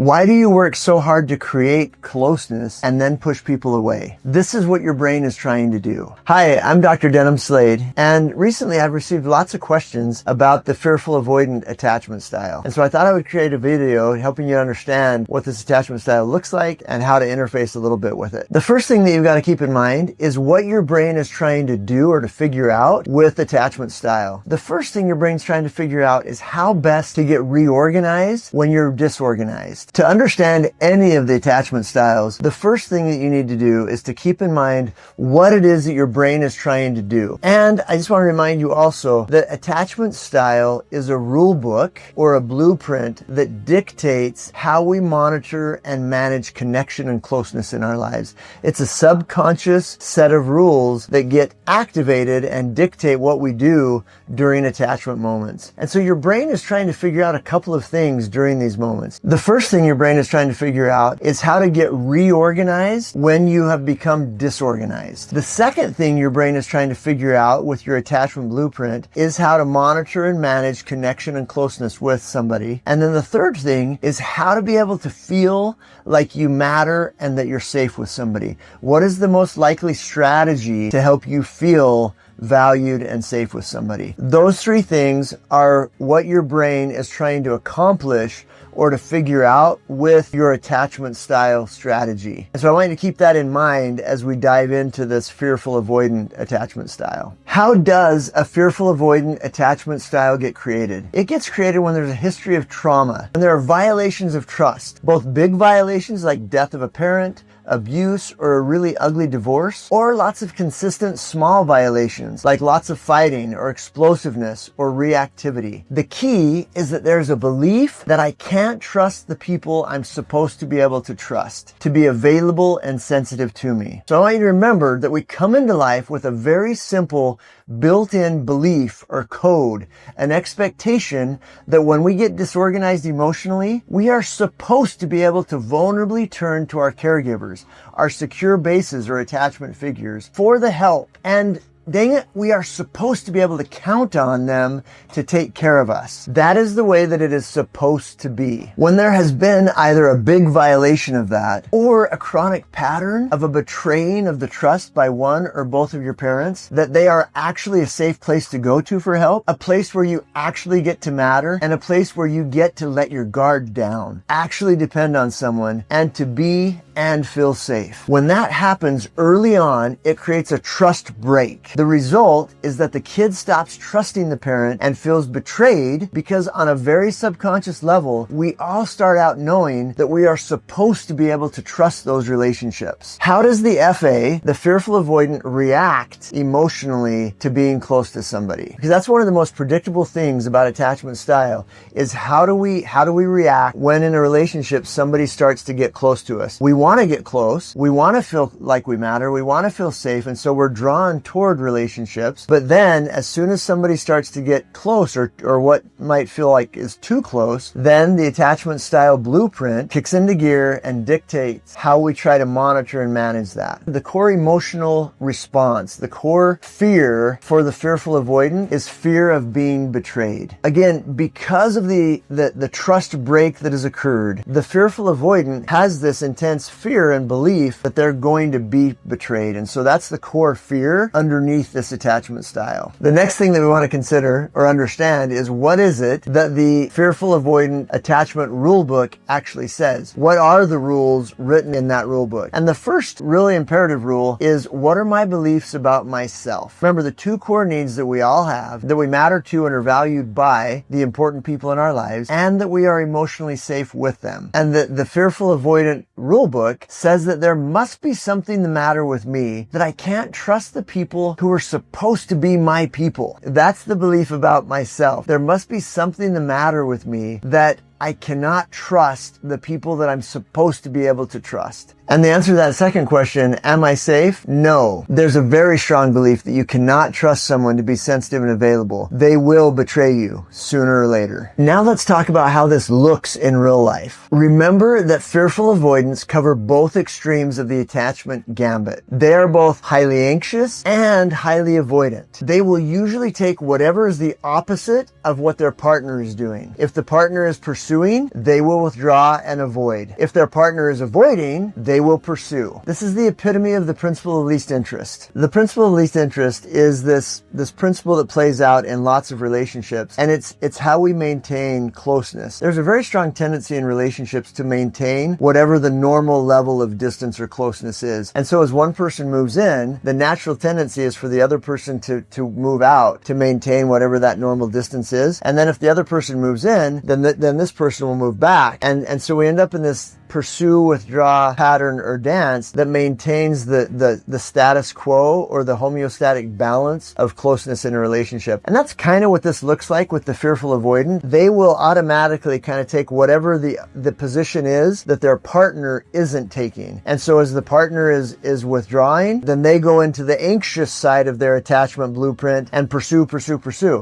Why do you work so hard to create closeness and then push people away? This is what your brain is trying to do. Hi, I'm Dr. Denham Slade, and recently I've received lots of questions about the fearful avoidant attachment style. And so I thought I would create a video helping you understand what this attachment style looks like and how to interface a little bit with it. The first thing that you've got to keep in mind is what your brain is trying to do or to figure out with attachment style. The first thing your brain's trying to figure out is how best to get reorganized when you're disorganized. To understand any of the attachment styles, the first thing that you need to do is to keep in mind what it is that your brain is trying to do. And I just want to remind you also that attachment style is a rule book or a blueprint that dictates how we monitor and manage connection and closeness in our lives. It's a subconscious set of rules that get activated and dictate what we do during attachment moments. And so your brain is trying to figure out a couple of things during these moments. The first thing your brain is trying to figure out is how to get reorganized when you have become disorganized. The second thing your brain is trying to figure out with your attachment blueprint is how to monitor and manage connection and closeness with somebody. And then the third thing is how to be able to feel like you matter and that you're safe with somebody. What is the most likely strategy to help you feel valued and safe with somebody? Those three things are what your brain is trying to accomplish or to figure out with your attachment style strategy. And so I want you to keep that in mind as we dive into this fearful avoidant attachment style. How does a fearful avoidant attachment style get created? It gets created when there's a history of trauma and there are violations of trust, both big violations like death of a parent, abuse, or a really ugly divorce, or lots of consistent small violations like lots of fighting or explosiveness or reactivity. The key is that there's a belief that I can't trust the people I'm supposed to be able to trust, to be available and sensitive to me. So I want you to remember that we come into life with a very simple built-in belief or code, an expectation that when we get disorganized emotionally, we are supposed to be able to vulnerably turn to our caregivers, our secure bases or attachment figures for the help. And dang it, we are supposed to be able to count on them to take care of us. That is the way that it is supposed to be. When there has been either a big violation of that or a chronic pattern of a betraying of the trust by one or both of your parents, that they are actually a safe place to go to for help, a place where you actually get to matter, and a place where you get to let your guard down, actually depend on someone, and to be and feel safe. When that happens early on, it creates a trust break. The result is that the kid stops trusting the parent and feels betrayed because on a very subconscious level, we all start out knowing that we are supposed to be able to trust those relationships. How does the FA, the fearful avoidant, react emotionally to being close to somebody? Because that's one of the most predictable things about attachment style is how do we react when in a relationship somebody starts to get close to us? We want to get close. We want to feel like we matter. We want to feel safe. And so we're drawn toward relationships. But then as soon as somebody starts to get close or what might feel like is too close, then the attachment style blueprint kicks into gear and dictates how we try to monitor and manage that. The core emotional response, the core fear for the fearful avoidant is fear of being betrayed. Again, because of the trust break that has occurred, the fearful avoidant has this intense fear and belief that they're going to be betrayed. And so that's the core fear underneath this attachment style. The next thing that we want to consider or understand is what is it that the fearful avoidant attachment rule book actually says? What are the rules written in that rule book? And the first really imperative rule is, what are my beliefs about myself? Remember, the two core needs that we all have, that we matter to and are valued by the important people in our lives, and that we are emotionally safe with them. And the fearful avoidant rule book says that there must be something the matter with me, that I can't trust the people who are supposed to be my people. That's the belief about myself. There must be something the matter with me that I cannot trust the people that I'm supposed to be able to trust. And the answer to that second question, am I safe? No. There's a very strong belief that you cannot trust someone to be sensitive and available. They will betray you sooner or later. Now let's talk about how this looks in real life. Remember that fearful avoidants cover both extremes of the attachment gambit. They are both highly anxious and highly avoidant. They will usually take whatever is the opposite of what their partner is doing. If the partner is pursuing, they will withdraw and avoid. If their partner is avoiding, they will pursue. This is the epitome of the principle of least interest. The principle of least interest is this principle that plays out in lots of relationships, and it's how we maintain closeness. There's a very strong tendency in relationships to maintain whatever the normal level of distance or closeness is. And so as one person moves in, the natural tendency is for the other person to move out to maintain whatever that normal distance is. And then if the other person moves in, then this person will move back. And so we end up in this pursue, withdraw pattern or dance that maintains the status quo or the homeostatic balance of closeness in a relationship. And that's kind of what this looks like with the fearful avoidant. They will automatically kind of take whatever the position is that their partner isn't taking. And so as the partner is withdrawing, then they go into the anxious side of their attachment blueprint and pursue.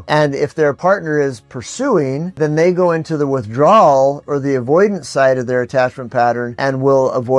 And if their partner is pursuing, then they go into the withdrawal or the avoidance side of their attachment pattern and will avoid.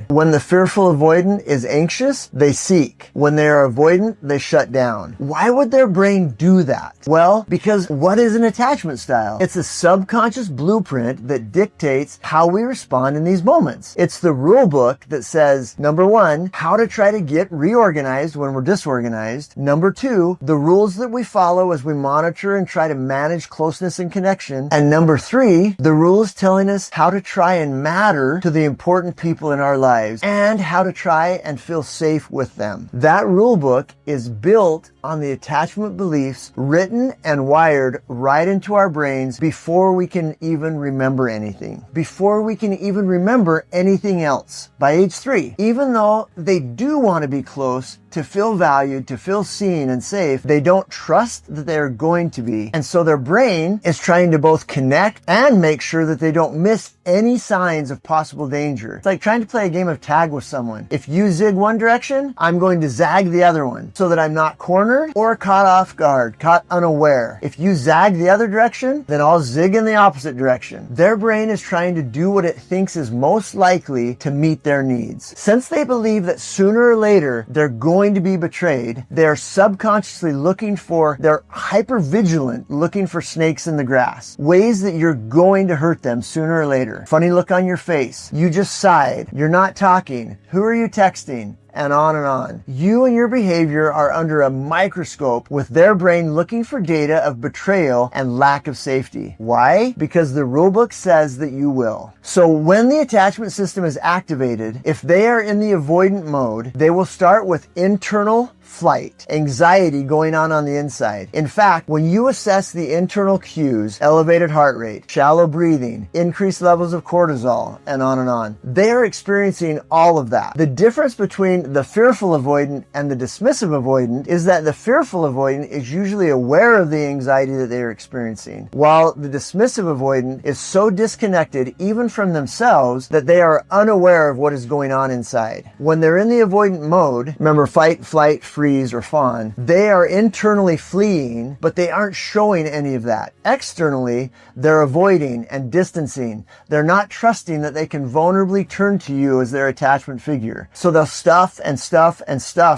When the fearful avoidant is anxious, they seek. When they are avoidant, they shut down. Why would their brain do that? Well, because what is an attachment style? It's a subconscious blueprint that dictates how we respond in these moments. It's the rule book that says, number one, how to try to get reorganized when we're disorganized. Number two, the rules that we follow as we monitor and try to manage closeness and connection. And number three, the rules telling us how to try and matter to the important people in our lives and how to try and feel safe with them. That rule book is built on the attachment beliefs written and wired right into our brains before we can even remember anything, before we can even remember anything else. By age 3, even though they do want to be close, to feel valued, to feel seen and safe, they don't trust that they're going to be. And so their brain is trying to both connect and make sure that they don't miss any signs of possible danger. It's like trying to play a game of tag with someone. If you zig one direction, I'm going to zag the other one so that I'm not cornered or caught off guard, caught unaware. If you zag the other direction, then I'll zig in the opposite direction. Their brain is trying to do what it thinks is most likely to meet their needs. Since they believe that sooner or later they're going to be betrayed, they're subconsciously they're hyper vigilant, looking for snakes in the grass, ways that you're going to hurt them sooner or later. Funny look on your face. You just sighed. You're not talking. Who are you texting? And on and on. You and your behavior are under a microscope with their brain looking for data of betrayal and lack of safety. Why? Because the rulebook says that you will. So when the attachment system is activated, if they are in the avoidant mode, they will start with internal flight, anxiety going on the inside. In fact, when you assess the internal cues, elevated heart rate, shallow breathing, increased levels of cortisol, and on, they are experiencing all of that. The difference between the fearful avoidant and the dismissive avoidant is that the fearful avoidant is usually aware of the anxiety that they are experiencing, while the dismissive avoidant is so disconnected even from themselves that they are unaware of what is going on inside. When they're in the avoidant mode, remember fight, flight, freeze, or fawn, they are internally fleeing, but they aren't showing any of that. Externally, they're avoiding and distancing. They're not trusting that they can vulnerably turn to you as their attachment figure. So they'll stuff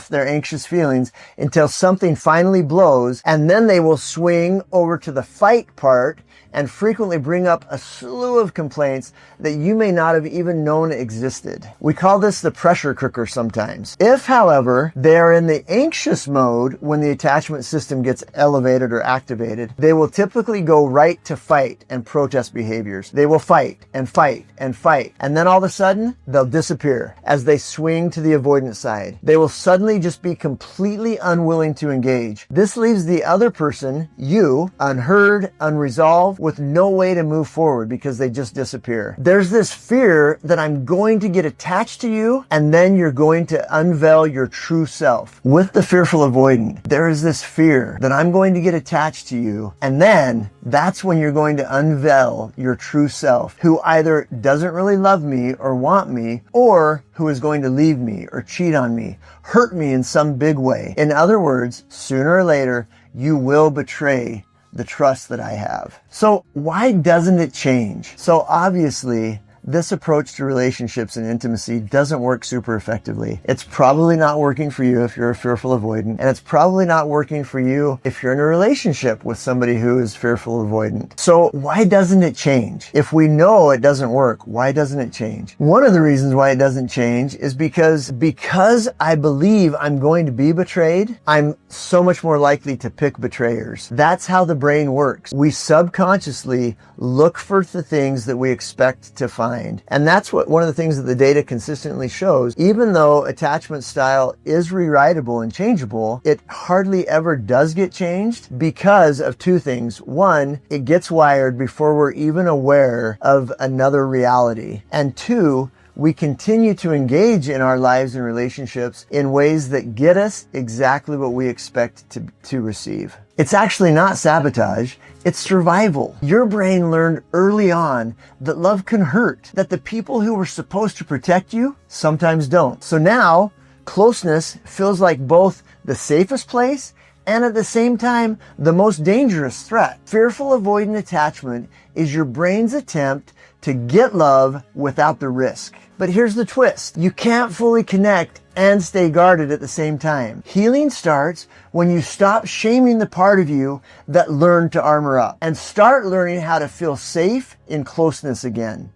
their anxious feelings until something finally blows, and then they will swing over to the fight part and frequently bring up a slew of complaints that you may not have even known existed. We call this the pressure cooker sometimes. If, however, they are in the anxious mode when the attachment system gets elevated or activated, they will typically go right to fight and protest behaviors. They will fight and fight and fight, and then all of a sudden, they'll disappear as they swing to the avoidance side. They will suddenly just be completely unwilling to engage. This leaves the other person, you, unheard, unresolved, with no way to move forward because they just disappear. There's this fear that I'm going to get attached to you and then you're going to unveil your true self. With the fearful avoidant, there is this fear that I'm going to get attached to you, and then that's when you're going to unveil your true self, who either doesn't really love me or want me, or who is going to leave me or cheat on me, hurt me in some big way. In other words, sooner or later, you will betray the trust that I have. So why doesn't it change? So obviously, this approach to relationships and intimacy doesn't work super effectively. It's probably not working for you if you're a fearful avoidant, and it's probably not working for you if you're in a relationship with somebody who is fearful avoidant. So why doesn't it change? If we know it doesn't work, why doesn't it change? One of the reasons why it doesn't change is because I believe I'm going to be betrayed, I'm so much more likely to pick betrayers. That's how the brain works. We subconsciously look for the things that we expect to find. And that's one of the things that the data consistently shows. Even though attachment style is rewritable and changeable, it hardly ever does get changed because of two things. One, it gets wired before we're even aware of another reality. And two, we continue to engage in our lives and relationships in ways that get us exactly what we expect to receive. It's actually not sabotage, it's survival. Your brain learned early on that love can hurt, that the people who were supposed to protect you sometimes don't. So now, closeness feels like both the safest place and at the same time, the most dangerous threat. Fearful avoidant attachment is your brain's attempt to get love without the risk. But here's the twist. You can't fully connect and stay guarded at the same time. Healing starts when you stop shaming the part of you that learned to armor up and start learning how to feel safe in closeness again.